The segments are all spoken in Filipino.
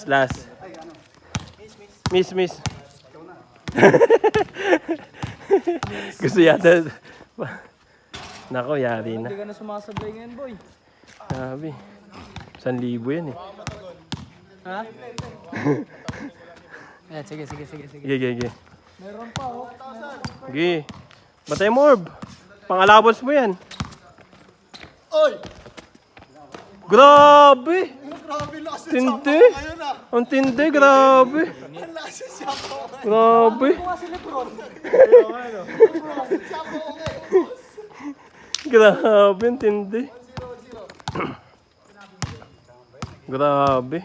last. Miss. Gusto yata. Nako, yari na. Hindi ka na sumasablay ngayon, boy. Sabi. 1,000 yan eh. Ha? Sige. Sige. Meron pa, oh. Sige. Batay mo, Orb. Pang-allowance mo yan. Oy! Grabe! Grabe lakas ng Tindi. siya ngayon ah. Ang tindi, grabe. Ang lakas ng siya ko ngayon. Grabe. Grabe, ang tindi. Grabe.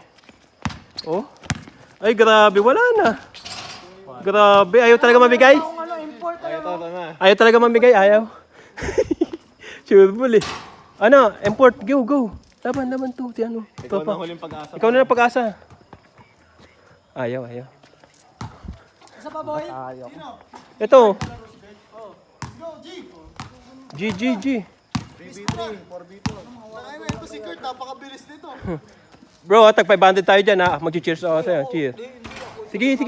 Oh. Ay, grabe. Wala na. Grabe. Ayaw talaga mamigay? Ayaw talaga mamigay? Ayaw. Sure bull eh. Ano? Import. Go. Laban to. Ano? Ikaw na huling pag-asa. Ikaw na lang pag-asa. Ayaw. Isa pa, boy? Ito. Go, G! G. 3v3, 4v2. Nakaya ito si Kurt, napakabilis nito. Bro, tag 500 tayo dyan ha. Mag-cheers ako sa'yo. Cheers. Sige.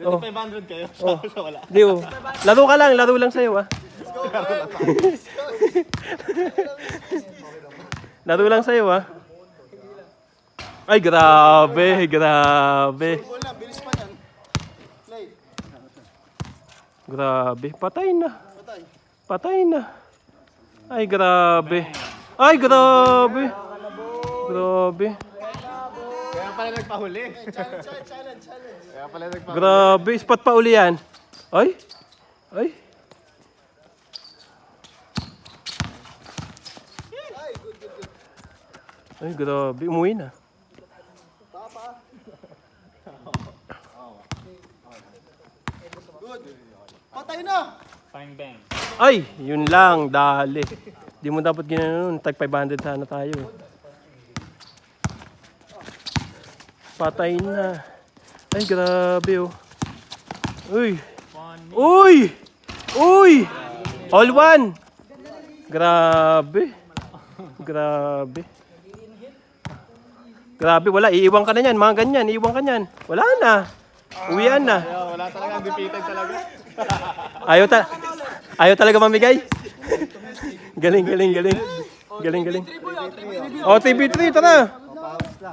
Oh. 500 kayo, siya wala. Di oh. Laro lang sa'yo ha. Laro lang sa'yo ha. Ay, grabe. Goal na, bilis pa yan. Play. Grabe. Patay na. Patay. Ay, grabe. Kaya pala nagpahuli. Challenge. Kaya pala nagpahuli. Grabe. Spot pa uli yan. Ay. Ay, grabe. Umuwi na. Good. Patay na! Ay, yun lang. Dali. Di mo dapat ginanon. Tag 500 sana tayo. Patay na. Ay, grabe oh. Uy! All one! Grabe, wala. Iiwan ka na yan. Mga ganyan. Iiwan ka yan. Wala na. Uwian na. Wala talaga, defeated talaga. Ayaw talaga mamigay. Galing. Oh, TB3, tara.